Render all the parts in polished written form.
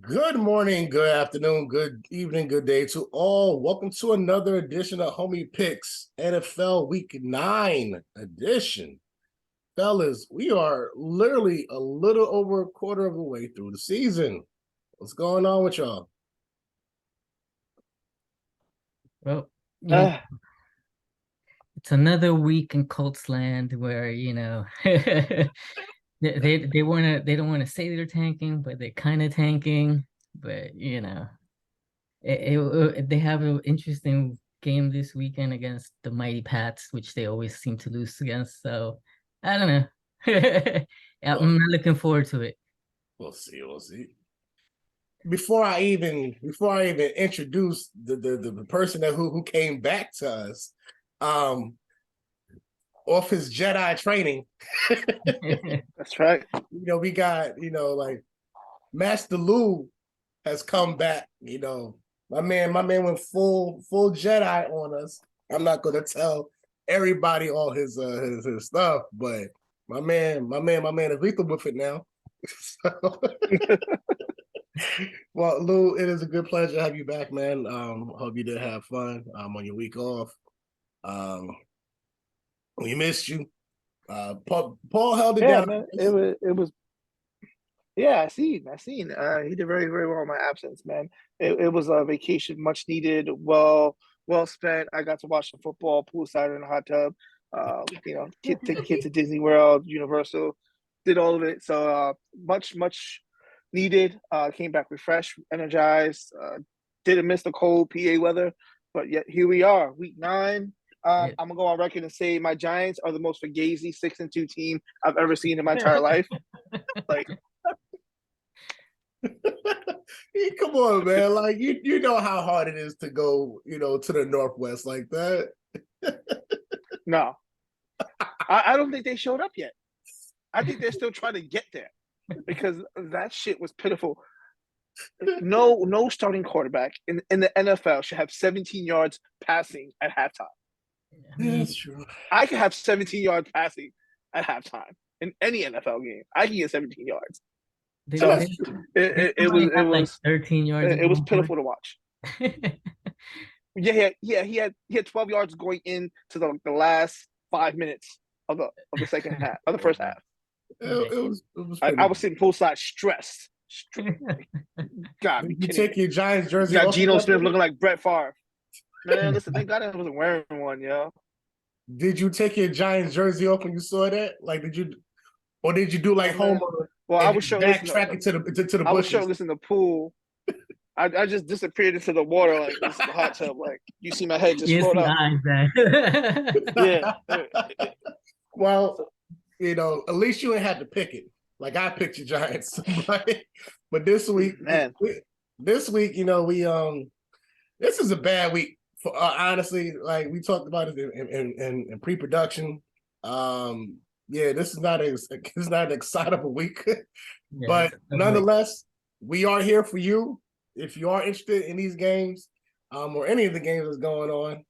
Good morning, good afternoon, good evening, good day to all. Welcome to another edition of Homie Picks NFL Week 9 edition. Fellas, we are literally a little over a quarter of the way through the season. What's going on with y'all? Well, Uh, it's another week in Colts land where, they don't want to say they're tanking, but they're kind of tanking. But they have an interesting game this weekend against the mighty Pats, which they always seem to lose against. So I don't know. I'm not looking forward to it. We'll see. Before I even introduce the person who came back to us, off his Jedi training. that's right. We got, like Master Lou has come back. My man went full Jedi on us. I'm not gonna tell everybody all his stuff, but my man is lethal with it now. So, well, Lou, it is a good pleasure to have you back, man. Hope you did have fun on your week off. We missed you. Paul held it down. Man. It was. Yeah, I seen. He did very, very well in my absence, man. It was a vacation, much needed, well spent. I got to watch some football, poolside in a hot tub. Take kids to Disney World, Universal, did all of it. So much needed. Came back refreshed, energized. Didn't miss the cold PA weather, but yet here we are, week 9. I'm gonna go on record and say my Giants are the most fugazi 6-2 team I've ever seen in my entire life. Like, come on, man! Like you know how hard it is to go, to the Northwest like that. no, I don't think they showed up yet. I think they're still trying to get there because that shit was pitiful. No starting quarterback in the NFL should have 17 yards passing at halftime. That's true. I can have 17 yards passing at halftime in any NFL game. I can get 17 yards. It was like 13 yards. It was pitiful to watch. Yeah. He had 12 yards going into the last 5 minutes of the second half of the first half. It was I was sitting poolside stressed. God, you take your Giants jersey. You got Geno Smith looking like Brett Favre. Man, listen, thank God I wasn't wearing one, yo. Did you take your Giants jersey off when you saw that? Like, did you do like Homer? Well, I was backtrack it to the bushes. I was shirtless in the pool. I just disappeared into the water like this is the hot tub. Like you see my head just float up. Yeah. Well, at least you ain't had to pick it. Like I picked your Giants, right? But this week, man, we this is a bad week for honestly. Like we talked about it in pre-production. This is not an excitable week, but nonetheless, we are here for you. If you are interested in these games, or any of the games that's going on,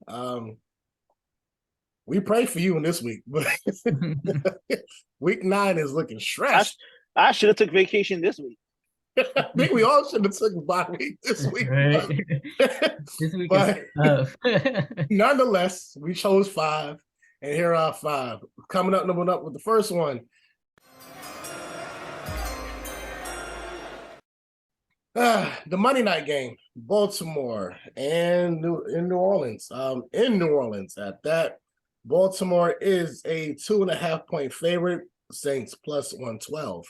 we pray for you in this week. But week 9 is looking stressed. I should have took vacation this week. I think we all should have took a bye week this week. Right. This week is tough. Nonetheless, we chose 5, and here are 5. Coming up with the first one. The Monday night game, Baltimore and in New Orleans. In New Orleans at that. Baltimore is a 2.5-point favorite. Saints plus 112.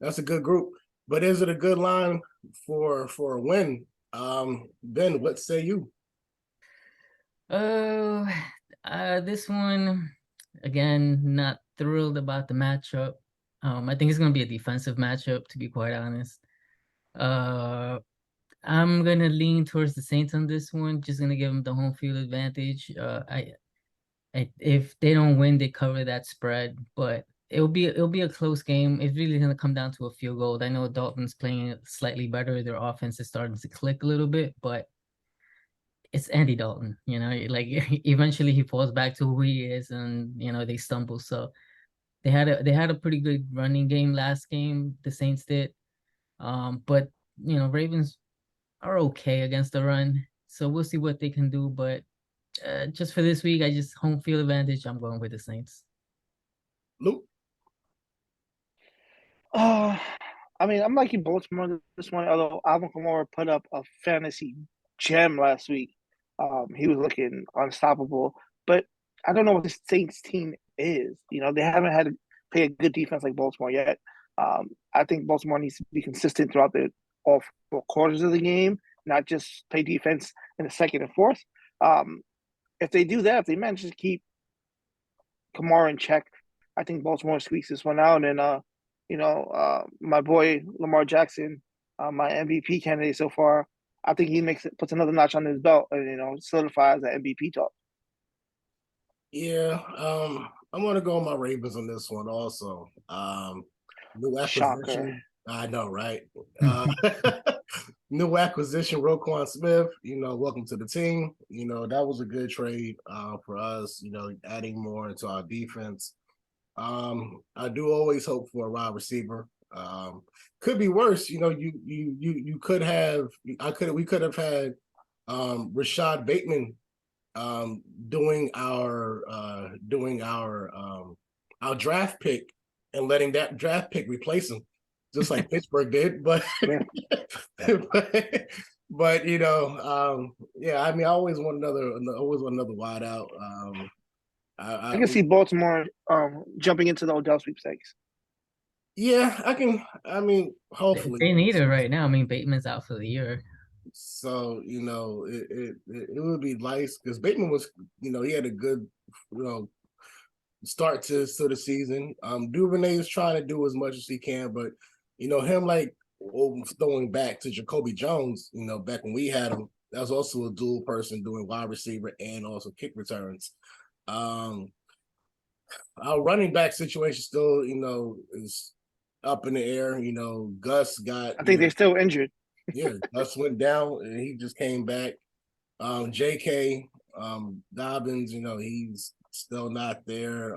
That's a good group. But is it a good line for a win? Ben, what say you? This one, again, not thrilled about the matchup. I think it's going to be a defensive matchup, to be quite honest. I'm going to lean towards the Saints on this one, just going to give them the home field advantage. If they don't win, they cover that spread, but it'll be a close game. It's really going to come down to a field goal. I know Dalton's playing slightly better. Their offense is starting to click a little bit, but it's Andy Dalton, like eventually he falls back to who he is, and they stumble. So they had a pretty good running game last game, the Saints did. But Ravens are okay against the run, so we'll see what they can do. But just for this week, I just home field advantage. I'm going with the Saints. Luke? I mean, I'm liking Baltimore this one, although Alvin Kamara put up a fantasy gem last week. He was looking unstoppable, but I don't know what this Saints team is. They haven't had to play a good defense like Baltimore yet. I think Baltimore needs to be consistent throughout all 4 quarters of the game, not just play defense in the second and fourth. If they do that, if they manage to keep Kamara in check, I think Baltimore squeaks this one out. And my boy Lamar Jackson, my MVP candidate so far, I think he puts another notch on his belt and solidifies that MVP talk. Yeah, I'm gonna go on my Ravens on this one also. New acquisition. Shocker. I know, right? New acquisition, Roquan Smith. Welcome to the team. That was a good trade for us. Adding more into our defense. I do always hope for a wide receiver. Could be worse. You could have. We could have had Rashad Bateman doing our draft pick and letting that draft pick replace him, just like Pittsburgh did. But Yeah. but yeah. I mean, I always want another wide out. I can see Baltimore jumping into the Odell sweepstakes. Yeah, I can. I mean, hopefully they need it right now. I mean, Bateman's out for the year. So it would be nice because Bateman was he had a good start to the season. Duvernay is trying to do as much as he can, but him throwing back to Jacoby Jones, back when we had him, that was also a dual person doing wide receiver and also kick returns. Our running back situation still is up in the air. Gus got. I think they're still injured. Yeah, Gus went down and he just came back. JK Dobbins, he's still not there.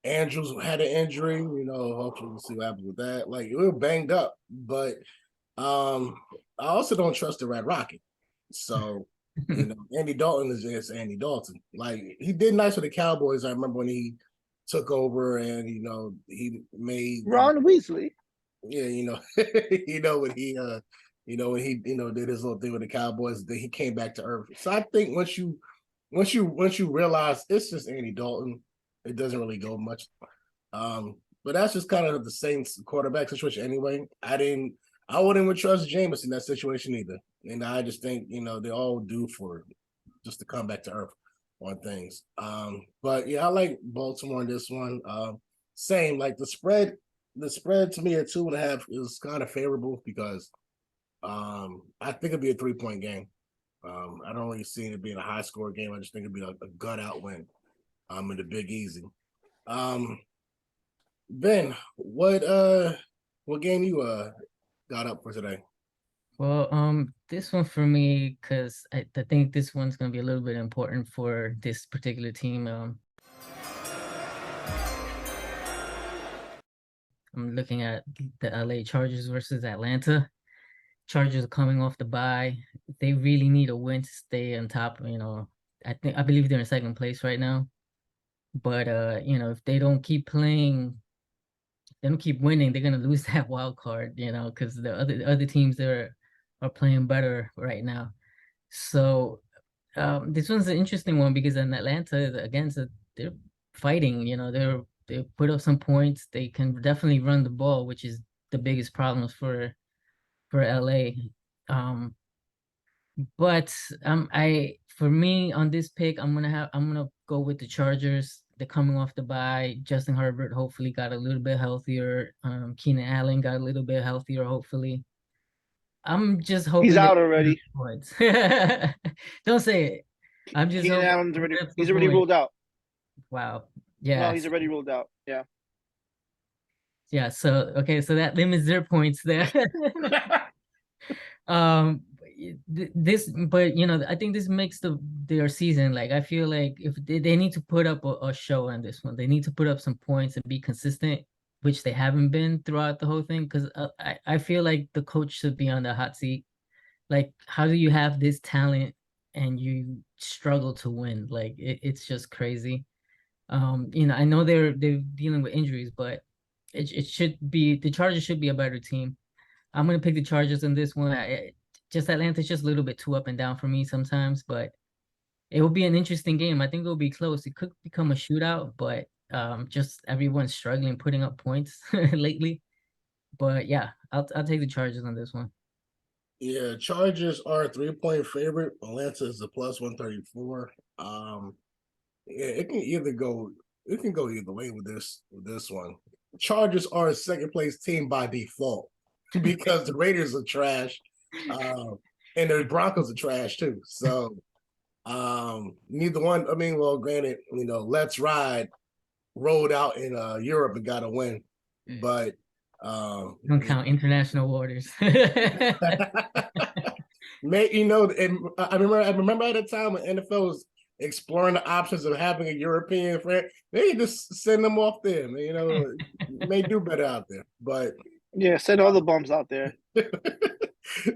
Andrews had an injury, hopefully we'll see what happens with that. Like, we were banged up, but I also don't trust the Red Rocket. So, Andy Dalton is just Andy Dalton. Like, he did nice with the Cowboys. I remember when he took over and he made Ron Weasley. Yeah, when he did his little thing with the Cowboys, then he came back to earth. So I think once you realize it's just Andy Dalton, it doesn't really go much. But that's just kind of the same quarterback situation anyway. I wouldn't trust Jameis in that situation either. And I just think, they're all due for just to come back to earth on things. But yeah, I like Baltimore in this one. Same, like the spread to me at 2.5 is kind of favorable because I think it'd be a 3-point game. I don't really see it being a high score game. I just think it'd be a gut out win in the Big Easy. Ben, what game you got up for today? Well, this one for me, because I think this one's gonna be a little bit important for this particular team. I'm looking at the LA Chargers versus Atlanta. Chargers are coming off the bye. They really need a win to stay on top. I believe they're in second place right now. But if they don't keep playing, they don't keep winning, they're gonna lose that wild card. Because the other teams there are playing better right now. So this one's an interesting one because in Atlanta, they're fighting. They put up some points. They can definitely run the ball, which is the biggest problems for LA. But for me on this pick, I'm gonna go with the Chargers. They're coming off the bye. Justin Herbert hopefully got a little bit healthier. Keenan Allen got a little bit healthier, hopefully. I'm just hoping he's out already. Points. Don't say it. I'm just Keenan hoping Allen's he's already ruled out. Wow. Yeah. No, he's already ruled out. Yeah. Yeah. So okay, so that limits their points there. But I think this makes their season. Like, I feel like if they need to put up a show on this one, they need to put up some points and be consistent. which they haven't been throughout the whole thing. Because I feel like the coach should be on the hot seat. Like, how do you have this talent and you struggle to win? Like, it's just crazy. I know they're dealing with injuries, but it should be, the Chargers should be a better team. I'm gonna pick the Chargers in this one. Just Atlanta's just a little bit too up and down for me sometimes, but it will be an interesting game. I think it will be close. It could become a shootout, but just everyone's struggling putting up points lately. But yeah, I'll take the Chargers on this one. Yeah, Chargers are a 3-point favorite. Atlanta is a plus 134. Yeah, it can go either way with this one. Chargers are a second place team by default because the Raiders are trash. And the Broncos are trash too. So neither one, I mean, well, granted, Let's Ride rolled out in Europe and got a win. But don't count international waters. And I remember at a time when NFL was exploring the options of having a European friend, they just send them off there. May do better out there. But yeah, send all the bums out there.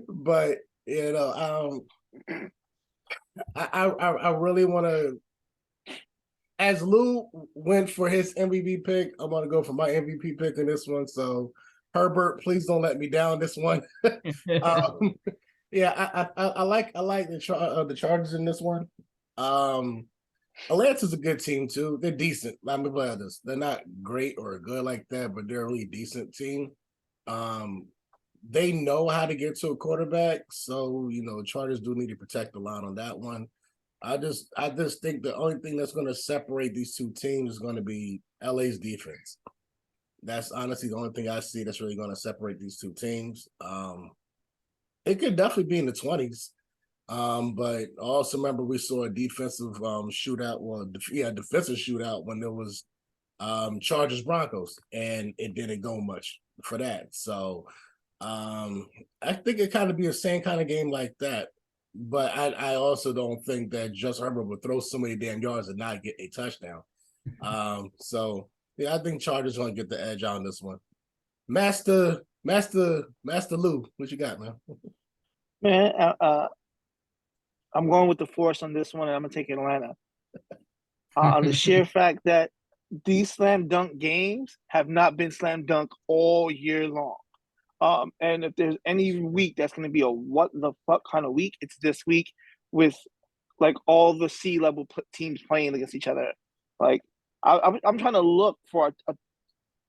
But I really want to. As Lou went for his MVP pick, I'm gonna go for my MVP pick in this one. So Herbert, please don't let me down this one. Yeah, I like the Chargers in this one. Atlanta's a good team too. They're decent. Let me play this. They're not great or good like that, but they're a really decent team. They know how to get to a quarterback, so Chargers do need to protect the line on that one. I just think the only thing that's going to separate these two teams is going to be LA's defense. That's honestly the only thing I see that's really going to separate these two teams. It could definitely be in the 20s. But also remember we saw a defensive shootout. Well, defensive shootout when there was Chargers Broncos, and it didn't go much for that. So I think it kind of be the same kind of game like that. But I also don't think that Justin Herbert would throw so many damn yards and not get a touchdown. So yeah, I think Chargers gonna get the edge on this one. Master Lou, what you got, man? Man, I'm going with the force on this one, and I'm gonna take Atlanta. On the sheer fact that these slam dunk games have not been slam dunk all year long. And if there's any week that's going to be a what the fuck kind of week, it's this week with like all the C-level teams playing against each other. Like I'm trying to look for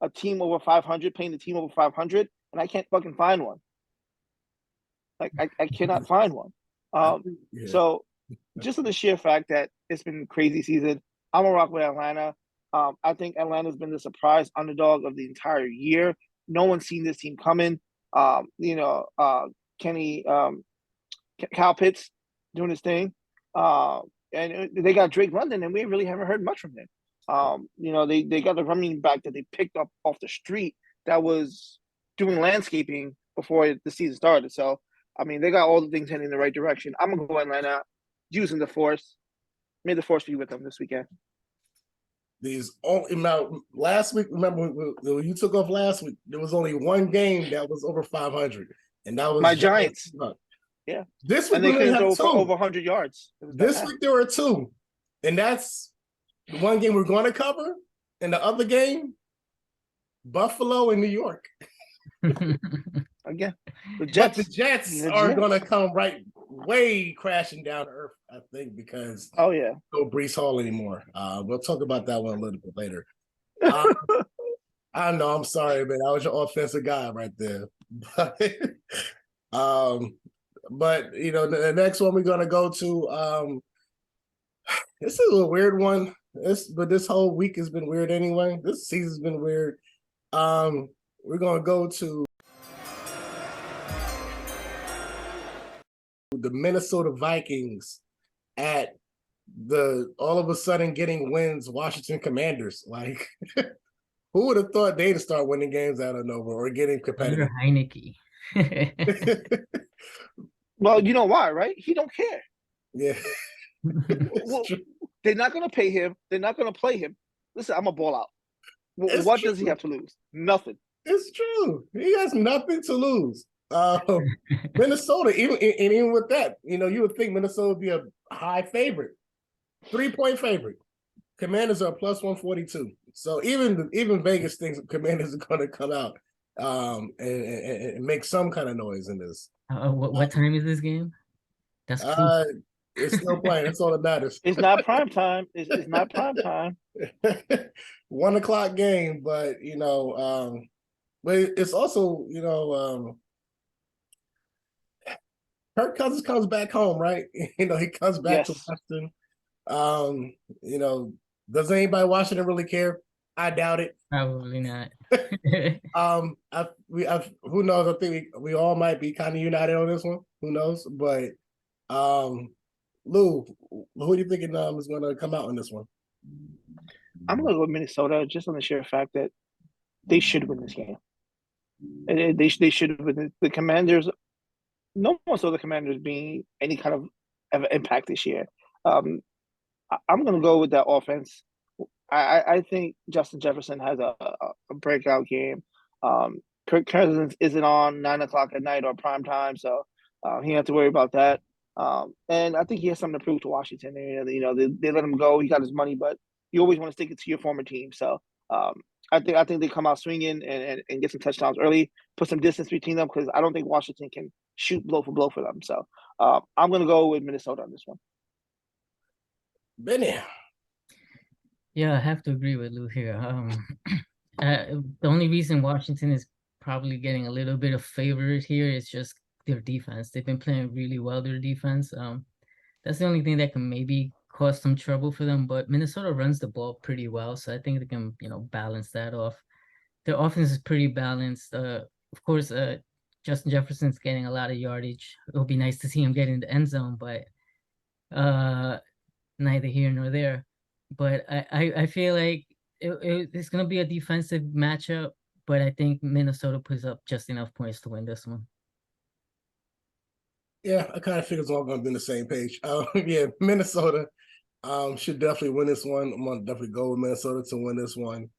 a team over 500 playing the team over 500, and I can't fucking find one. Like I cannot find one. Yeah. So just on the sheer fact that it's been a crazy season, I'm gonna rock with Atlanta. I think Atlanta's been the surprise underdog of the entire year. No one's seen this team coming. Kenny Kyle Pitts doing his thing. And they got Drake London, and we really haven't heard much from him. They got the running back that they picked up off the street that was doing landscaping before the season started. So, I mean, they got all the things heading in the right direction. I'm going to go Atlanta using the force. May the force be with them this weekend. Last week, remember when you took off last week, there was only one game that was over 500, and that was my Giants. Yeah. This week and they couldn't throw for over 100 yards. This week there were two, and that's the one game we're going to cover, and the other game, Buffalo and New York. Again, the Jets are going to come way crashing down to earth, I think, because no Brees Hall anymore. We'll talk about that one a little bit later. I know, I'm sorry, man. I was your offensive guy right there. But the next one we're gonna go to, this is a weird one. This whole week has been weird anyway. This season's been weird. We're gonna go to the Minnesota Vikings at all of a sudden getting wins Washington Commanders. Like, who would have thought they'd start winning games out of nowhere or getting competitive? Heineke. Well, you know why, right? He don't care. Yeah. They're not going to pay him. They're not going to play him. Listen, I'm a ball out. It's What does he true. have to lose? Nothing. It's true. He has nothing to lose. Minnesota, even with that, you would think Minnesota would be a high favorite, 3-point favorite. Commanders are plus 142. So even Vegas thinks Commanders are going to come out and make some kind of noise in this. What time is this game? That's crucial. It's still playing. That's all that matters. It's not prime time. It's not prime time. 1 o'clock game, but but it's also Kirk Cousins comes back home, right? He comes back to Washington. Does anybody Washington really care? I doubt it. Probably not. Who knows? I think we all might be kind of united on this one. Who knows? But Lou, who do you think is going to come out on this one? I'm going to go with Minnesota just on the sheer fact that they should win this game. And they should win. The Commanders, no one saw the Commanders being any kind of impact this year. I'm going to go with that offense. I think Justin Jefferson has a breakout game. Kirk Cousins isn't on 9 o'clock at night or prime time, so he didn't have to worry about that. And I think he has something to prove to Washington. They let him go. He got his money, but you always want to stick it to your former team. So I think they come out swinging and get some touchdowns early, put some distance between them, because I don't think Washington can shoot blow for blow for them. So I'm going to go with Minnesota on this one. Benny. Yeah, I have to agree with Lou here. The only reason Washington is probably getting a little bit of favorite here is just their defense. They've been playing really well, their defense. That's the only thing that can maybe cause some trouble for them. But Minnesota runs the ball pretty well, so I think they can, balance that off. Their offense is pretty balanced. Of course, Justin Jefferson's getting a lot of yardage. It'll be nice to see him get in the end zone, but neither here nor there. But I feel like it's going to be a defensive matchup, but I think Minnesota puts up just enough points to win this one. Yeah, I kind of figured it's all going to be on the same page. Yeah, Minnesota should definitely win this one. I'm going to definitely go with Minnesota to win this one.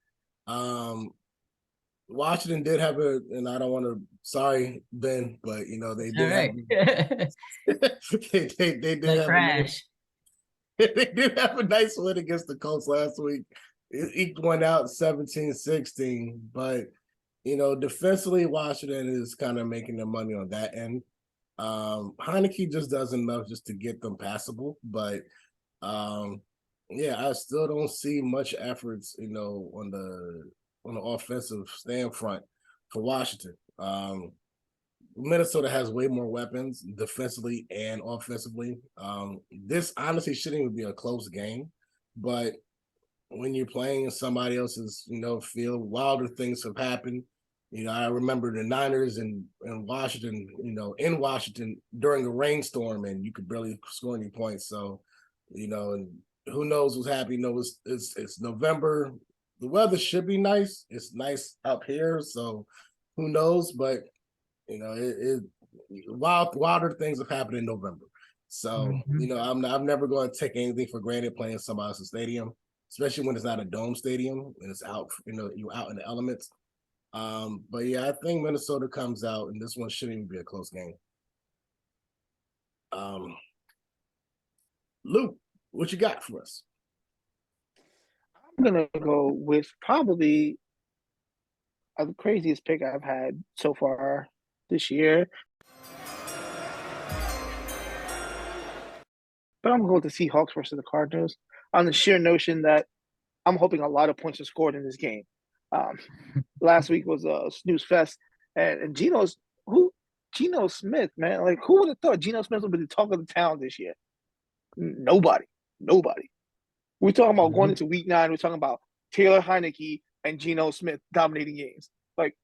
Washington did have and I don't want to, sorry, Ben, but they did they did have crash. They did have a nice win against the Colts last week. It eked one out 17-16, but defensively, Washington is kind of making their money on that end. Heineke just does enough just to get them passable, but I still don't see much efforts, on the offensive stand front for Washington. Minnesota has way more weapons defensively and offensively. This honestly shouldn't even be a close game, but when you're playing in somebody else's, field, wilder things have happened. I remember the Niners and Washington, in Washington during a rainstorm, and you could barely score any points. So, and who knows what's happening? It's November. The weather should be nice. It's nice up here, so who knows? But wilder things have happened in November. So I'm never going to take anything for granted playing somebody else's stadium, especially when it's not a dome stadium and it's out. You're out in the elements. But yeah, I think Minnesota comes out, and this one shouldn't even be a close game. Luke, what you got for us? I'm gonna go with probably the craziest pick I've had so far this year. But I'm going to go with the Seahawks versus the Cardinals on the sheer notion that I'm hoping a lot of points are scored in this game. Last week was a snooze fest, and Geno Smith, man, like who would have thought Geno Smith would be the talk of the town this year? Nobody. We're talking about going into week 9. We're talking about Taylor Heineke and Geno Smith dominating games. Like,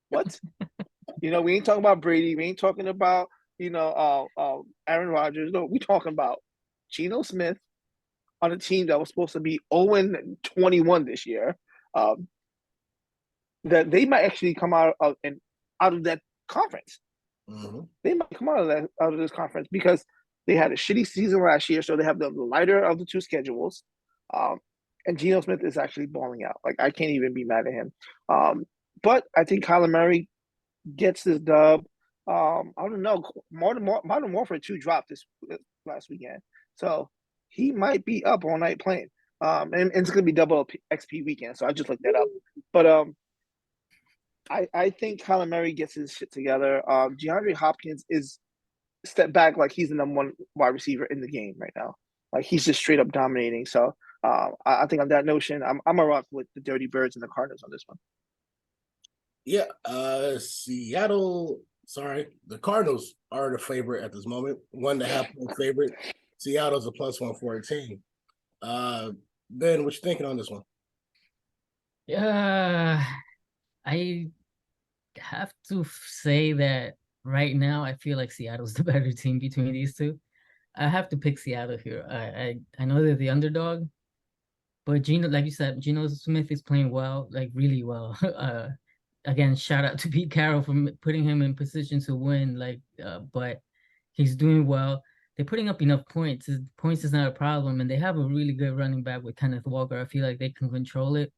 what? We ain't talking about Brady. We ain't talking about, Aaron Rodgers. No, we're talking about Geno Smith on a team that was supposed to be 0-21 this year. That they might actually come out of that conference. Mm-hmm. They might come out of this conference because they had a shitty season last year, so they have the lighter of the two schedules. and Geno Smith is actually balling out. Like, I can't even be mad at him. But I think Kyler Murray gets this dub. I don't know. Modern Warfare 2 dropped this last weekend, so he might be up all night playing. And it's gonna be double XP weekend, so I just looked that up. But I think Kyler Murray gets his shit together. DeAndre Hopkins is step back like he's the #1 wide receiver in the game right now. Like, he's just straight up dominating. So I think on that notion, I'm a rock with the Dirty Birds and the Cardinals on this one. Yeah, Seattle. Sorry, the Cardinals are the favorite at this moment. 1.5-point favorite. Seattle's a +114. Ben, what you thinking on this one? Yeah, I have to say that right now I feel like Seattle's the better team between these two. I have to pick Seattle here. I know they're the underdog, but Geno, like you said, Geno Smith is playing well, like really well. Again, shout out to Pete Carroll for putting him in position to win. But he's doing well. They're putting up enough points. Points is not a problem, and they have a really good running back with Kenneth Walker. I feel like they can control it.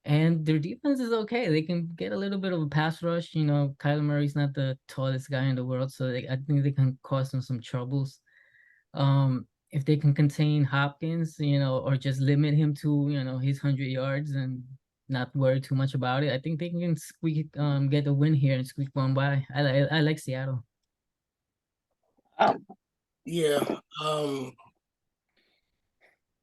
And their defense is okay. They can get a little bit of a pass rush. You know, Kyler Murray's not the tallest guy in the world, so I think they can cause them some troubles. If they can contain Hopkins, you know, or just limit him to, you know, his 100 yards and not worry too much about it, I think they can get a win here and squeak one by. I like Seattle. Yeah,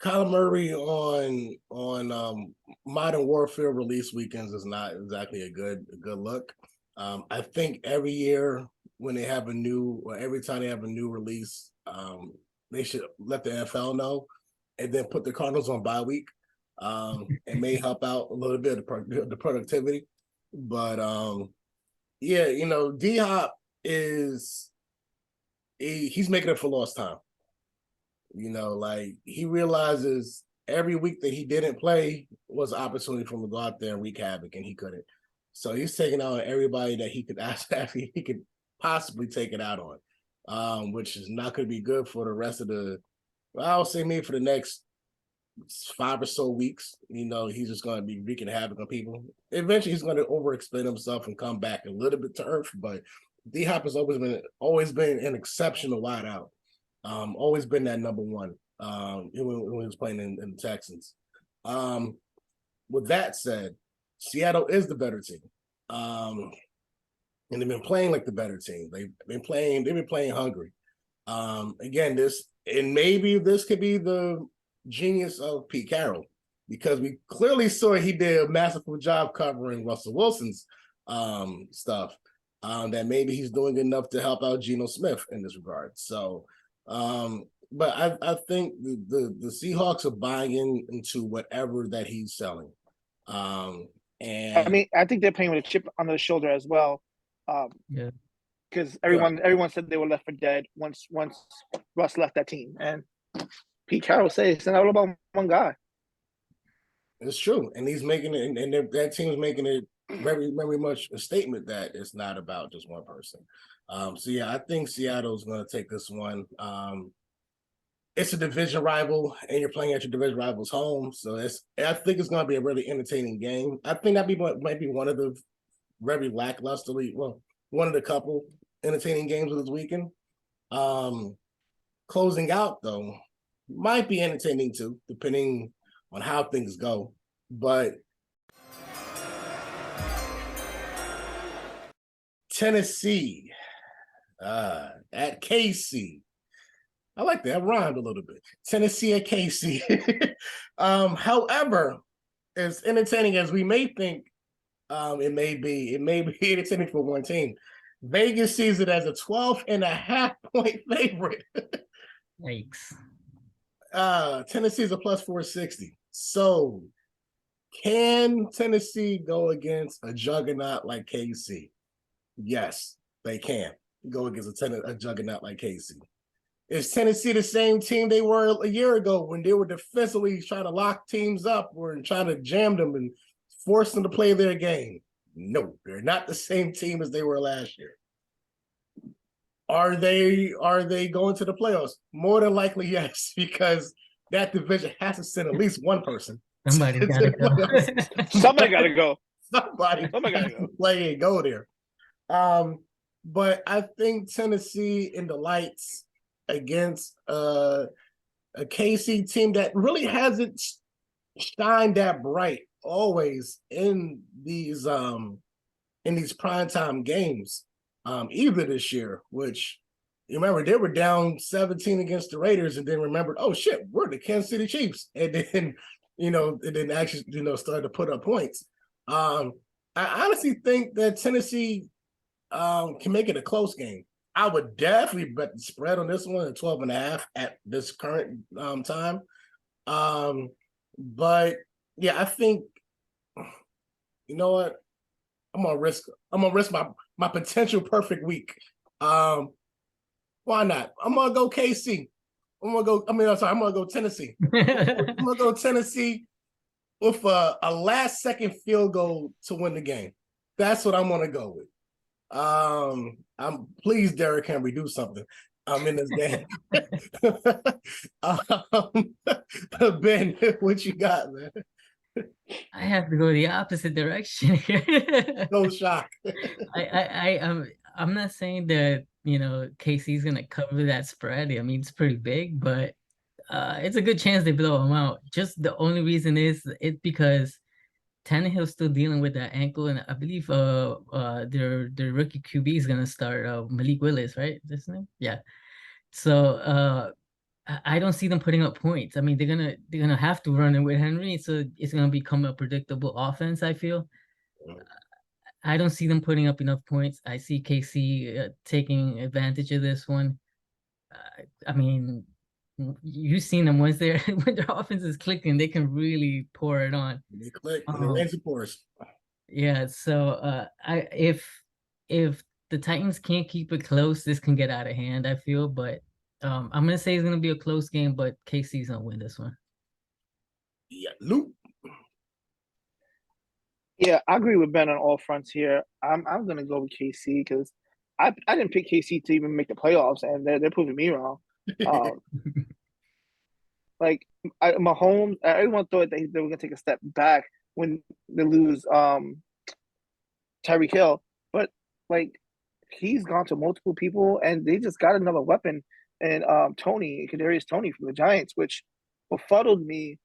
Kyler Murray on Modern Warfare release weekends is not exactly a good look. I think every year when they have every time they have a new release, they should let the NFL know and then put the Cardinals on bye week. It may help out a little bit of the productivity, but yeah, you know, D Hop he's making it for lost time. You know, like, he realizes every week that he didn't play was an opportunity for him to go out there and wreak havoc, and he couldn't. So he's taking out everybody that he could he could possibly take it out on, which is not going to be good for the rest of I'll say maybe for the next 5 or so weeks. You know, he's just going to be wreaking havoc on people. Eventually, he's going to overexplain himself and come back a little bit to earth. But D Hop has always been an exceptional wideout. Always been that #1 when he was playing in the Texans. With that said, Seattle is the better team. And they've been playing like the better team. They've been playing hungry. Again, maybe this could be the genius of Pete Carroll, because we clearly saw he did a masterful job covering Russell Wilson's stuff. That maybe he's doing enough to help out Geno Smith in this regard. So, but I think the Seahawks are buying into whatever that he's selling. And I mean, I think they're playing with a chip on their shoulder as well. Yeah. Because everyone said they were left for dead once Russ left that team, and Pete Carroll says it's not all about one guy. It's true, and he's making it, and that team's making it very, very much a statement that it's not about just one person. So yeah, I think Seattle's going to take this one. It's a division rival, and you're playing at your division rival's home, so I think it's going to be a really entertaining game. I think might be one of the very lacklusterly, well, one of the couple entertaining games of this weekend. Closing out though might be entertaining too, depending on how things go. But Tennessee at KC. I like that. It rhymed a little bit. Tennessee at KC. However, as entertaining as we may think it may be entertaining for one team. Vegas sees it as a 12.5-point favorite. Yikes. Tennessee is a +460. So can Tennessee go against a juggernaut like KC? Yes, they can go against a juggernaut like KC. Is Tennessee the same team they were a year ago when they were defensively trying to lock teams up or trying to jam them and force them to play their game? No, they're not the same team as they were last year. Are they going to the playoffs? More than likely, yes, because that division has to send at least one person. Somebody gotta go. Somebody gotta go. Somebody gotta go. Play and go there. But I think Tennessee in the lights against a KC team that really hasn't shined that bright always in these primetime games, either this year, which you remember they were down 17 against the Raiders and then remembered, oh shit, we're the Kansas City Chiefs. And then, it didn't actually, start to put up points. I honestly think that Tennessee can make it a close game. I would definitely bet the spread on this one at 12.5 at this current time. But yeah, I think, you know what? I'm gonna risk my potential perfect week. Why not? I'm gonna go KC. I'm gonna go Tennessee. I'm gonna go Tennessee with a last second field goal to win the game. That's what I'm gonna go with. I'm pleased Derrick Henry do something. I'm in this game. Ben, what you got, man? I have to go the opposite direction here. No shock. I'm not saying that KC's gonna cover that spread. I mean, it's pretty big, but it's a good chance they blow them out. Just the only reason is it's because Tannehill's still dealing with that ankle, and I believe their rookie QB is gonna start Malik Willis, right? Is his name? Yeah. So I don't see them putting up points. I mean, they're gonna have to run it with Henry, so it's gonna become a predictable offense, I feel. I don't see them putting up enough points. I see KC taking advantage of this one. I mean, you've seen them when their offense is clicking, they can really pour it on. They click and they raise the course. Yeah, so if the Titans can't keep it close, this can get out of hand, I feel. But I'm gonna say it's gonna be a close game, but KC's gonna win this one. Yeah, Luke. Yeah, I agree with Ben on all fronts here. I'm gonna go with KC because I didn't pick KC to even make the playoffs, and they're proving me wrong. Like Mahomes, everyone thought they were gonna take a step back when they lose Tyreek Hill, but like he's gone to multiple people, and they just got another weapon, and Kadarius Toney from the Giants, which befuddled me.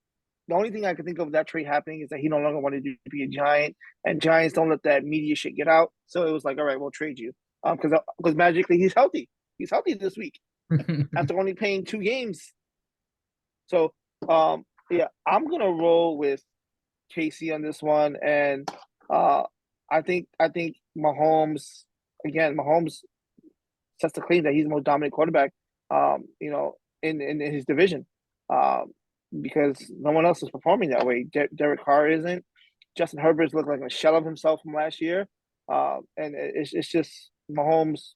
The only thing I can think of that trade happening is that he no longer wanted to be a Giant, and Giants don't let that media shit get out. So it was like, all right, we'll trade you, because magically he's healthy. He's healthy this week after only playing 2 games. So yeah, I'm gonna roll with KC on this one, and I think Mahomes sets the claim that he's the most dominant quarterback, in his division. Because no one else is performing that way. Derek Carr isn't. Justin Herbert's looked like a shell of himself from last year, and it's just Mahomes'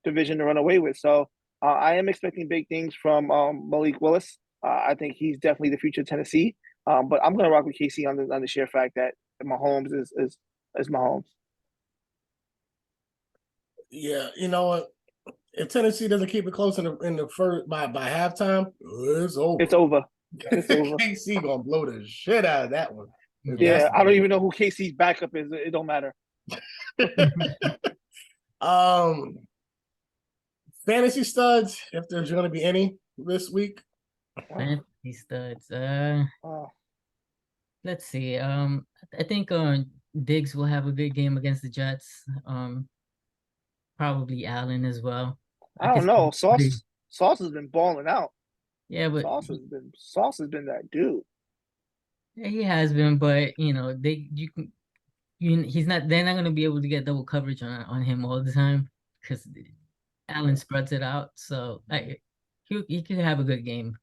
division to run away with. So I am expecting big things from Malik Willis. I think he's definitely the future of Tennessee. But I'm going to rock with KC on the sheer fact that Mahomes is Mahomes. Yeah, you know what? If Tennessee doesn't keep it close in the first by halftime, it's over. It's over. It's over. KC gonna blow the shit out of that one. Yeah, I don't even know who KC's backup is. It don't matter. Fantasy studs, if there's gonna be any this week. Fantasy studs. Let's see. I think Diggs will have a good game against the Jets. Probably Allen as well. I don't know. Sauce has been balling out. Yeah, but Sauce has been that dude. Yeah, he has been, but they're not gonna be able to get double coverage on him all the time because Allen spreads it out. So he could have a good game.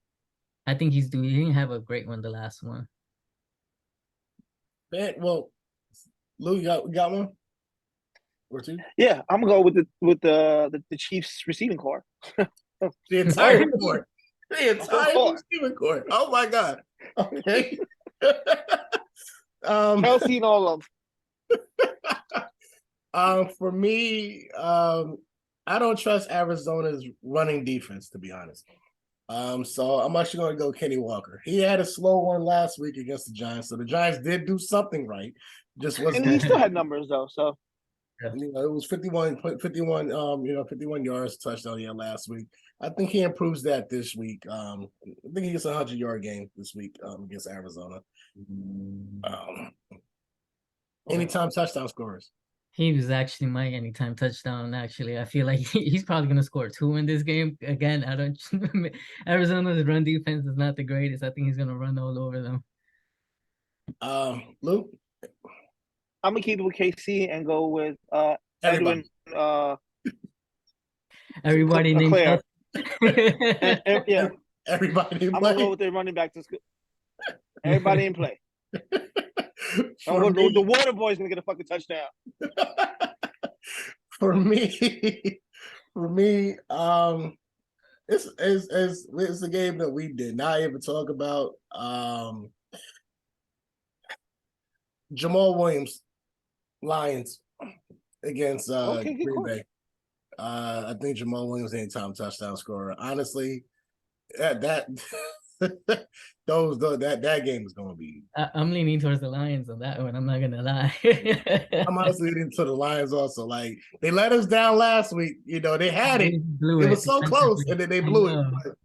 I think he didn't have a great one the last one. Well, Lou, you got one or two? Yeah, I'm gonna go with the Chiefs receiving core. The entire court. The entire receiving court. Oh my God. Okay. Kelsey and all of them. For me, I don't trust Arizona's running defense, to be honest. So I'm actually going to go Kenny Walker. He had a slow one last week against the Giants, so the Giants did do something right. Just wasn't. And he still had numbers though, so It was 51, 51 yards touchdown last week. I think he improves that this week. I think he gets a 100-yard game this week against Arizona. Anytime touchdown scorers. He was actually my anytime touchdown. Actually, I feel like he's probably gonna score 2 in this game. Again, I don't. Arizona's run defense is not the greatest. I think he's gonna run all over them. Luke, I'm gonna keep it with KC and go with everybody. Edwin. Everybody named Claire. Yeah, everybody. I'm gonna go with their running back to school. Everybody in play. The water boy's gonna get a fucking touchdown. For me, it's a game that we did not even talk about. Jamal Williams, Lions against Green Bay. I think Jamal Williams anytime touchdown scorer. Honestly, that game is going to be. I'm leaning towards the Lions on that one. I'm not gonna lie. I'm honestly leaning to the Lions also. Like they let us down last week. They had it. It was so close, and then they blew it. But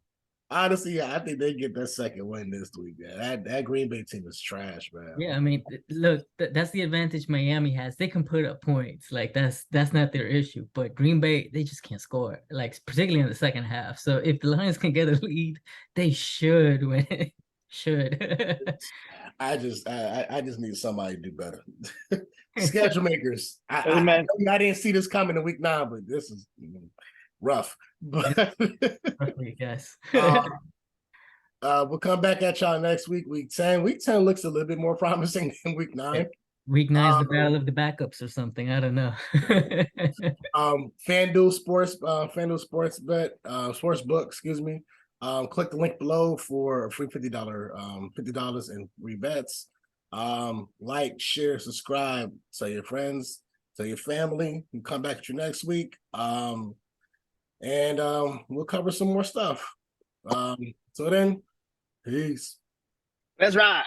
honestly, I think they get their second win this week. Man. That Green Bay team is trash, man. Yeah, I mean, look, that's the advantage Miami has. They can put up points. Like that's not their issue. But Green Bay, they just can't score. Like particularly in the second half. So if the Lions can get a lead, they should win. Should. I just need somebody to do better. Schedule makers. I didn't see this coming in week 9, but this is rough. But yes. We'll come back at y'all next week. Week 10. Week 10 looks a little bit more promising than week 9. Week 9 is the battle of the backups or something. I don't know. FanDuel Sports Bet, sports book, excuse me. Click the link below for a free $50 in free bets. Like, share, subscribe, tell your friends, tell your family. We'll come back at you next week. And we'll cover some more stuff. So then, peace. Let's ride.